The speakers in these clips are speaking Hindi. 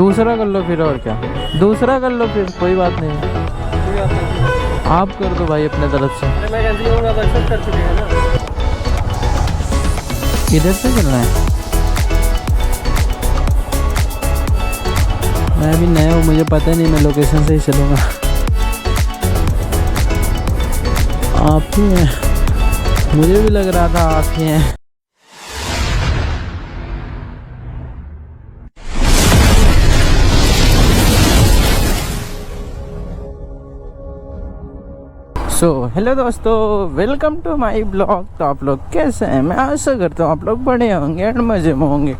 दूसरा कर लो फिर, और क्या, दूसरा कर लो फिर, कोई बात नहीं। आप कर दो भाई अपने तरफ से। मैं कैंसिल करूंगा तो एक्सेप्ट कर चुके हैं ना। इधर से चलना है। मैं भी नया हूँ, मुझे पता नहीं, मैं लोकेशन से ही चलूँगा। आप ही हैं, मुझे भी लग रहा था आप ही हैं। हेलो दोस्तों, वेलकम टू माय ब्लॉग। तो आप लोग कैसे हैं? मैं आशा करता हूँ आप लोग बढ़िया होंगे एंड मज़े में होंगे।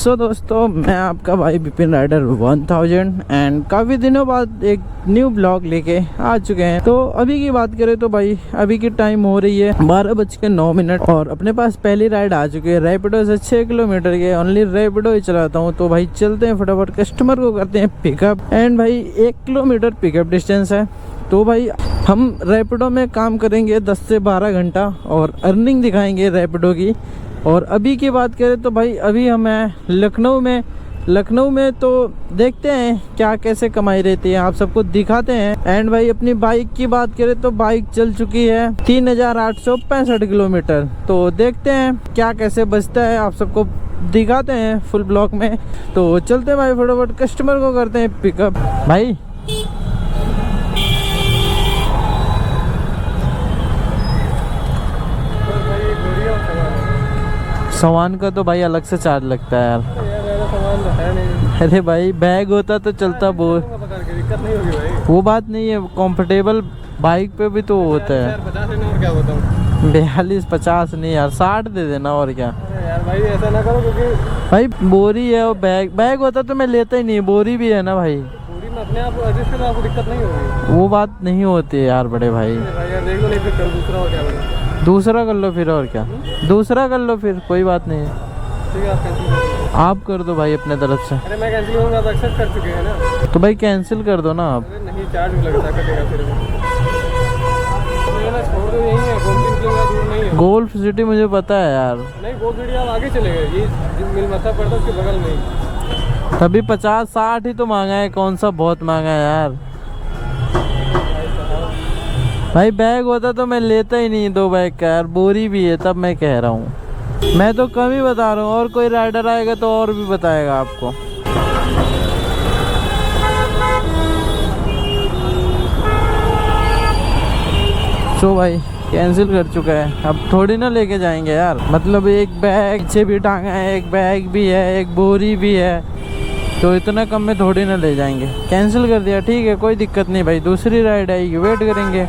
दोस्तों, मैं आपका भाई विपिन राइडर 1000 एंड काफ़ी दिनों बाद एक न्यू ब्लॉग लेके आ चुके हैं। तो अभी की बात करें तो भाई अभी की टाइम हो रही है 12:09 और अपने पास पहली राइड आ चुकी है रैपिडो से 6 किलोमीटर के। ओनली रैपिडो ही चलाता हूँ। तो भाई चलते हैं फटाफट, कस्टमर को करते हैं पिकअप। एंड भाई 1 किलोमीटर पिकअप डिस्टेंस है। तो भाई हम रैपिडो में काम करेंगे 10 से 12 घंटा और अर्निंग दिखाएंगे रैपिडो की। और अभी की बात करें तो भाई अभी हम हैं लखनऊ में तो देखते हैं क्या कैसे कमाई रहती है, आप सबको दिखाते हैं। एंड भाई अपनी बाइक की बात करें तो बाइक चल चुकी है 3865 किलोमीटर। तो देखते हैं क्या कैसे बचता है, आप सबको दिखाते हैं फुल ब्लॉक में। तो चलते हैं भाई फटाफट, कस्टमर को करते हैं पिकअप। भाई सामान का तो भाई अलग से चार्ज लगता है यार। सामान तो है नहीं। अरे भाई बैग होता तो चलता, दिक्कत नहीं होगी भाई। वो बात नहीं है, कंफर्टेबल बाइक पे भी तो होता है। 50 और क्या बताऊं, 42-50 नहीं यार, 60 दे देना और क्या। अरे यार भाई ऐसा ना करो, क्योंकि भाई बोरी है और बैग होता तो मैं लेता ही नहीं, बोरी भी है ना भाई। पूरी में अपने आप एडजस्ट करना, आपको दिक्कत नहीं होगी। वो बात नहीं होती है यार बड़े भाई। भाई यार देख लो, नहीं फिर कर दूसरा और क्या बोले। दूसरा कर लो फिर, और क्या, दूसरा कर लो फिर, कोई बात नहीं। ठीक है, आप कैंसिल कर दो। आप कर दो भाई अपने तरफ से। अरे मैं कैंसिल करूंगा तो एक्सेप्ट कर चुके हैं ना। तो भाई कैंसिल कर दो ना आप। अरे नहीं, चार्ज भी लगता कटेगा फिर भी। छोड़ दो, यही है, 2-3 किलोमीटर दूर नहीं है। गोल्फ सिटी मुझे पता है यार। नहीं, गोल्फ सिटी आप आगे चले गए, ये जिस मिल मथा पड़ता है उसके बगल में ही। तभी 50-60 ही तो मांगा है, कौन सा बहुत मांगा है यार। भाई बैग होता तो मैं लेता ही नहीं 2 बैग का यार, बोरी भी है तब मैं कह रहा हूँ। मैं तो कम ही बता रहा हूँ, और कोई राइडर आएगा तो और भी बताएगा आपको। सो भाई कैंसिल कर चुका है, अब थोड़ी ना लेके जाएंगे यार। मतलब एक बैग पीछे भी टांगा है, एक बैग भी है, एक बोरी भी है, तो इतना कम में थोड़ी ना ले जाएंगे। कैंसिल कर दिया, ठीक है, कोई दिक्कत नहीं भाई। दूसरी राइड आएगी, वेट करेंगे,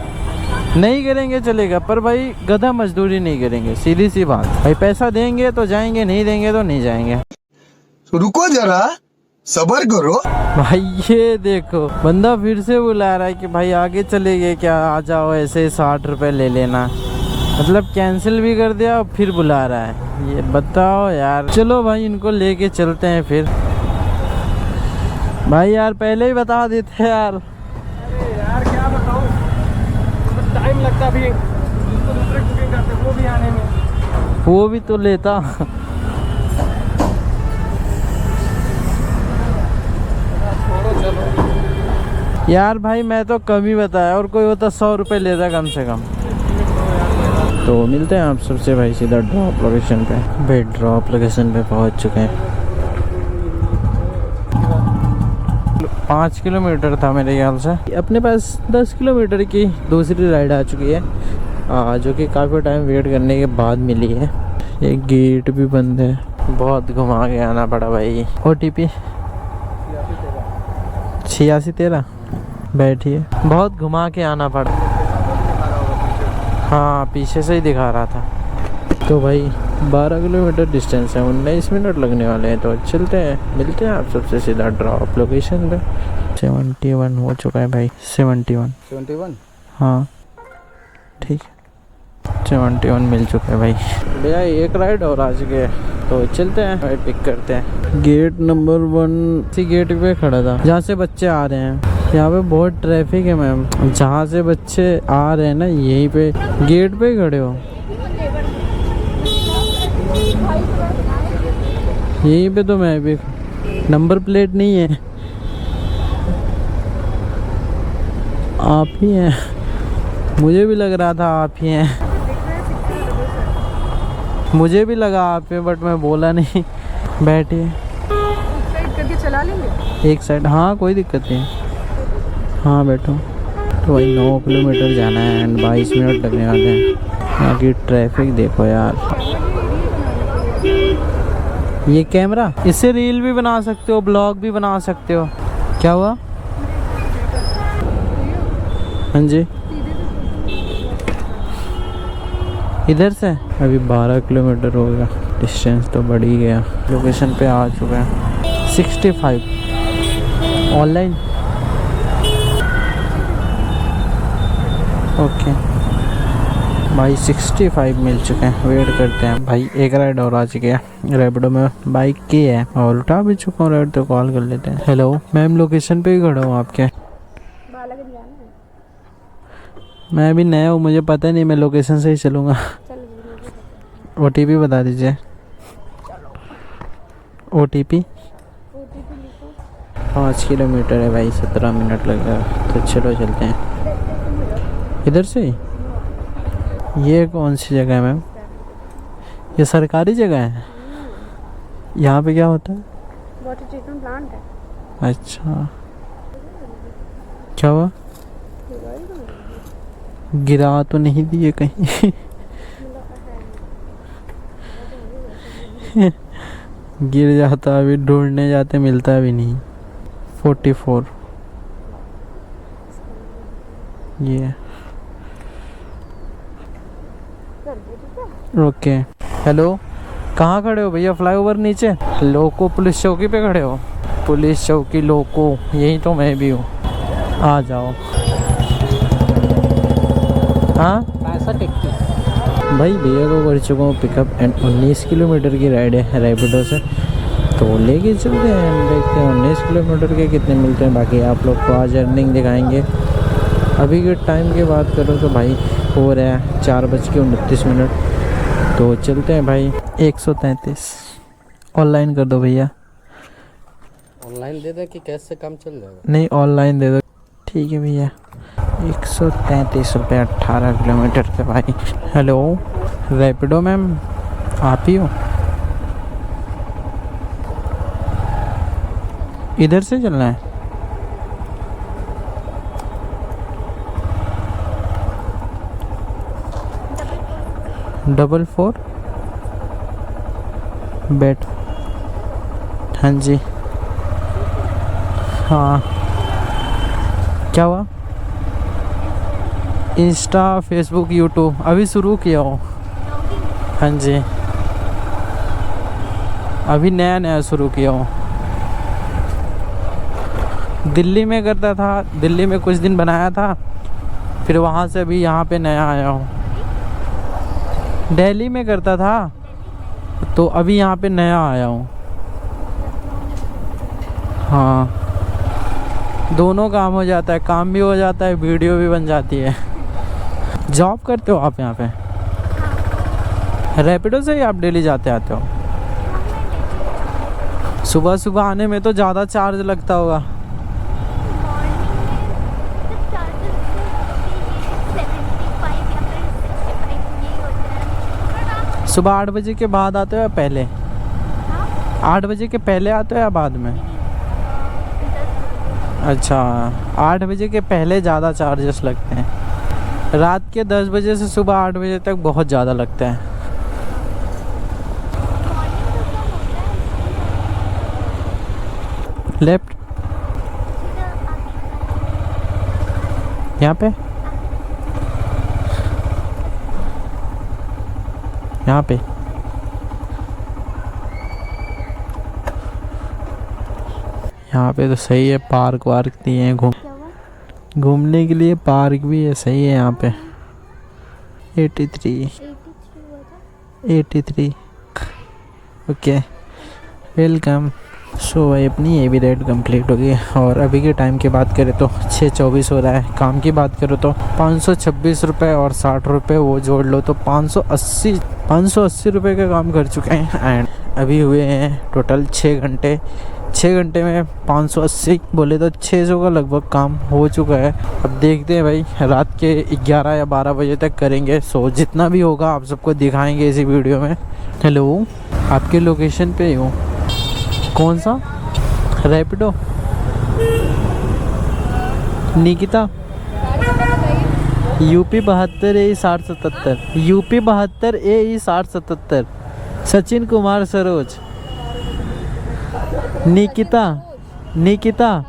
नहीं करेंगे चलेगा, पर भाई गधा मजदूरी नहीं करेंगे, सीधी सी बात। भाई पैसा देंगे तो जाएंगे, नहीं देंगे तो नहीं जाएंगे। तो रुको जरा, सब्र करो भाई। ये देखो बंदा फिर से बुला रहा है कि भाई आगे चले गए क्या, आ जाओ, ऐसे 60 रुपए ले लेना। मतलब कैंसिल भी कर दिया और फिर बुला रहा है, ये बताओ यार। चलो भाई इनको लेके चलते हैं फिर। भाई यार पहले ही बता देते यार। अरे यार क्या बताऊं, टाइम लगता भी, जिसको दूसरे बुकिंग करते वो भी आने में। वो भी तो लेता। छोड़ो चलो यार भाई मैं तो कम ही बताया, और कोई होता 100 रुपये लेता कम से कम। तो मिलते हैं आप सबसे भाई सीधा ड्रॉप लोकेशन पे। भाई ड्रॉप लोकेशन पे पहुंच चुके हैं। 5 किलोमीटर था मेरे ख्याल से। अपने पास 10 किलोमीटर की दूसरी राइड आ चुकी है, जो कि काफ़ी टाइम वेट करने के बाद मिली है। ये गेट भी बंद है, बहुत घुमा के आना पड़ा भाई। OTP 8613 बैठिए, बहुत घुमा के आना पड़ा। हाँ पीछे से ही दिखा रहा था। तो भाई 12 किलोमीटर डिस्टेंस है, 19 मिनट लगने वाले हैं। तो चलते हैं, मिलते हैं आप सबसे सीधा ड्रॉप लोकेशन पे। 71 हो चुका है भाई, 71। हाँ ठीक है, 71 मिल चुका है भाई। भैया एक राइड और आ चुके हैं, तो चलते हैं भाई, पिक करते हैं। गेट नंबर 1 इसी गेट पे खड़ा था जहाँ से बच्चे आ रहे हैं। यहाँ पे बहुत ट्रैफिक है मैम, जहाँ से बच्चे आ रहे हैं ना यहीं पे गेट पे खड़े हो, यहीं पे तो मैं भी नंबर प्लेट नहीं है, आप ही हैं। मुझे भी लग रहा था आप ही हैं, मुझे भी लगा आप हैं, बट मैं बोला नहीं। बैठिए, साइड करके चला लेंगे। एक साइड, हाँ कोई दिक्कत नहीं। हाँ बैठो। तो भाई 9 किलोमीटर जाना है एंड 22 मिनट लगने वाले हैं। यहाँ की ट्रैफिक देखो यार। ये कैमरा, इससे रील भी बना सकते हो, ब्लॉग भी बना सकते हो। क्या हुआ? हाँ जी, इधर से अभी 12 किलोमीटर हो गया, डिस्टेंस तो बढ़ ही गया। लोकेशन पे आ चुके हैं। 65 ऑनलाइन, ओके भाई 65 मिल चुके हैं। वेट करते हैं भाई, एक राइड और आ चुके हैं। रैपिडो में बाइक की है और उठा भी चुका हूँ राइड, तो कॉल कर लेते हैं। हेलो मैम, लोकेशन पे ही खड़ा हूँ आपके। मैं भी नया हूँ, मुझे पता नहीं, मैं लोकेशन से ही चलूँगा। OTP बता दीजिए। OTP 5 किलोमीटर है भाई, 17 मिनट लगेगा, तो चलो चलते हैं इधर से ही। ये कौन सी जगह है मैम? ये सरकारी जगह है? यहाँ पे क्या होता है? वाटर ट्रीटमेंट प्लांट है। अच्छा, क्या हुआ? गिरा तो नहीं दिए कहीं? गिर जाता, अभी ढूंढने जाते मिलता भी नहीं। 44 ये, ओके। हेलो, कहाँ खड़े हो भैया? फ्लाईओवर नीचे लोको पुलिस चौकी पे खड़े हो? पुलिस चौकी लोको, यही तो मैं भी हूँ, आ जाओ। हाँ 65 भाई, भैया को कर चुका हूँ पिकअप एंड 19 किलोमीटर की राइड है रैपिडो से, तो लेके चलते हैं, देखते हैं 19 किलोमीटर के कितने मिलते हैं। बाकी आप लोग को आज अर्निंग दिखाएंगे। अभी के टाइम की बात करो तो भाई हो रहा है 4:29, तो चलते हैं भाई। 133 ऑनलाइन कर दो भैया। ऑनलाइन दे दे कि कैश से काम चल जाएगा? नहीं, ऑनलाइन दे दो। ठीक है भैया, 133 रुपये 18 किलोमीटर के भाई। हेलो रैपिडो मैम, आप ही हो? इधर से चलना है? डबल 4 बैठ, हाँ जी। हाँ क्या हुआ? इंस्टा, फेसबुक, यूट्यूब अभी शुरू किया हो? हाँ जी, अभी नया नया शुरू किया हो। दिल्ली में करता था, दिल्ली में कुछ दिन बनाया था, फिर वहाँ से अभी यहाँ पे नया आया हूँ। दिल्ली में करता था, तो अभी यहाँ पे नया आया हूँ। हाँ, दोनों काम हो जाता है, काम भी हो जाता है, वीडियो भी बन जाती है। जॉब करते हो आप यहाँ पे? रैपिडो से ही आप डेली जाते आते हो? सुबह सुबह आने में तो ज़्यादा चार्ज लगता होगा। सुबह 8 बजे के बाद आते हो या पहले? 8 बजे के पहले आते हो या बाद में? अच्छा, 8 बजे के पहले ज़्यादा चार्जेस लगते हैं। रात के 10 बजे से सुबह 8 बजे तक बहुत ज़्यादा लगता है। लेफ्ट, यहाँ पे, यहाँ पे। यहाँ पे तो सही है, पार्क वार्क दिए हैं, घूमने के लिए पार्क भी है, सही है यहाँ पे। 83 ओके, वेलकम। सो भाई अपनी ये भी राइड कंप्लीट हो गई और अभी के टाइम की बात करें तो 6:24 हो रहा है। काम की बात करो तो 526 रुपये और 60 रुपये वो जोड़ लो तो 580 रुपये का काम कर चुके हैं। एंड अभी हुए हैं टोटल 6 घंटे 6 घंटे में 580 बोले तो 600 का लगभग काम हो चुका है। अब देखते हैं भाई, रात के 11 या 12 बजे तक करेंगे। सो जितना भी होगा आप सबको दिखाएंगे इसी वीडियो में। हेलो, आपके लोकेशन पे हूँ। कौन सा? Rapido? Nikita? UP 72 AE 6077, UP 72 AE 6077, Sachin Kumar Saroj. Nikita? Nikita?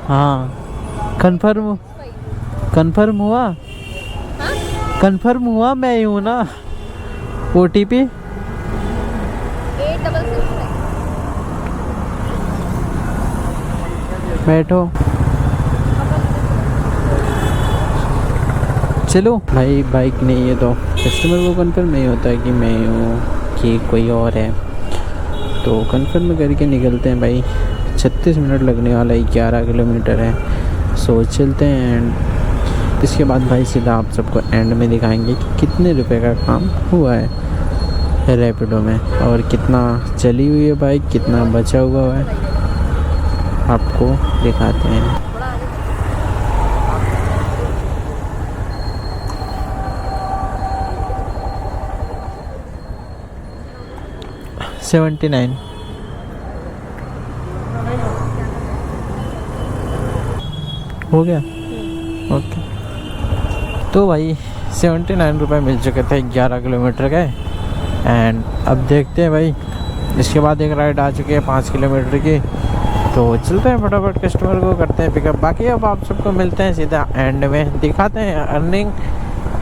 हाँ, कंफर्म हुआ? कंफर्म हुआ? मैं ही हूँ ना। OTP 8665। बैठो। चलो भाई, बाइक नहीं है तो कस्टमर को कंफर्म नहीं होता है कि मैं हूँ कि कोई और है, तो कंफर्म करके निकलते हैं भाई। 36 मिनट लगने वाला है, 11 किलोमीटर है। सो चलते हैं एंड इसके बाद भाई सीधा आप सबको एंड में दिखाएंगे कि कितने रुपए का काम हुआ है रैपिडो में और कितना चली हुई है बाइक, कितना बचा हुआ है, आपको दिखाते हैं। $79 हो गया। ओके, तो भाई 79 रुपये मिल चुके थे 11 किलोमीटर के। एंड अब देखते हैं भाई, इसके बाद एक राइड आ चुकी है 5 किलोमीटर की, तो चलते हैं फटाफट कस्टमर को करते हैं पिकअप। बाकी अब आप सबको मिलते हैं सीधा एंड में, दिखाते हैं अर्निंग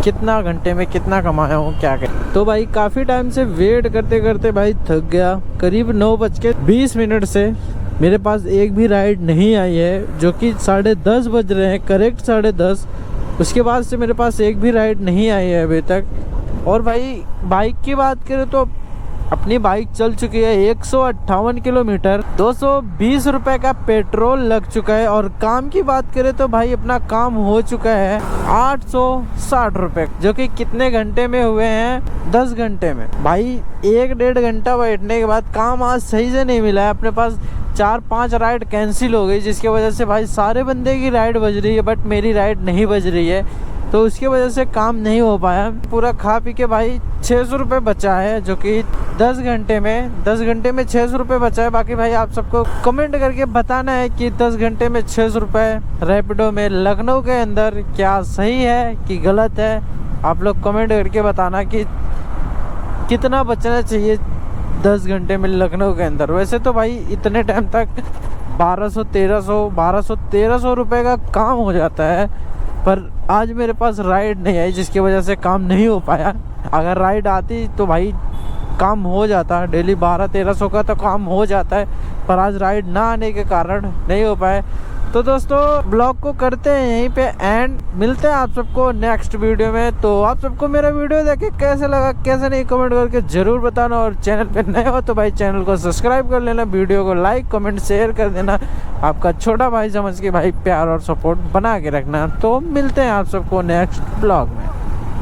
कितना घंटे में कितना कमाया हूँ, क्या कर। तो भाई काफ़ी टाइम से वेट करते करते भाई थक गया। करीब 9:20 से मेरे पास एक भी राइड नहीं आई है, जो कि 10:30 बज रहे हैं, करेक्ट 10:30। उसके बाद से मेरे पास एक भी राइड नहीं आई है अभी तक। और भाई बाइक की बात करें तो अपनी बाइक चल चुकी है 158 किलोमीटर, 220 रुपये का पेट्रोल लग चुका है। और काम की बात करें तो भाई अपना काम हो चुका है 860 रुपये, जो कि कितने घंटे में हुए हैं? 10 घंटे में। भाई 1-1.5 घंटा बैठने के बाद काम आज सही से नहीं मिला है। अपने पास 4-5 राइड कैंसिल हो गई, जिसकी वजह से भाई सारे बंदे की राइड बज रही है बट मेरी राइड नहीं बज रही है, तो उसकी वजह से काम नहीं हो पाया। पूरा खा पी के भाई 600 रुपये बचा है, जो कि 10 घंटे में 600 रुपये बचा है। बाकी भाई आप सबको कमेंट करके बताना है कि 10 घंटे में 600 रुपये रैपिडो में लखनऊ के अंदर क्या सही है कि गलत है। आप लोग कमेंट करके बताना कि कितना बचना चाहिए 10 घंटे में लखनऊ के अंदर। वैसे तो भाई इतने टाइम तक 1200-1300 रुपये का काम हो जाता है, पर आज मेरे पास राइड नहीं आई, जिसकी वजह से काम नहीं हो पाया। अगर राइड आती तो भाई काम हो जाता, डेली 1200-1300 का तो काम हो जाता है, पर आज राइड ना आने के कारण नहीं हो पाए। तो दोस्तों ब्लॉग को करते हैं यहीं पे एंड, मिलते हैं आप सबको नेक्स्ट वीडियो में। तो आप सबको मेरा वीडियो देखे कैसे लगा, कैसे नहीं, कमेंट करके ज़रूर बताना। और चैनल पे नए हो तो भाई चैनल को सब्सक्राइब कर लेना, वीडियो को लाइक कमेंट शेयर कर देना। आपका छोटा भाई समझ के भाई प्यार और सपोर्ट बना के रखना। तो मिलते हैं आप सबको नेक्स्ट ब्लॉग में।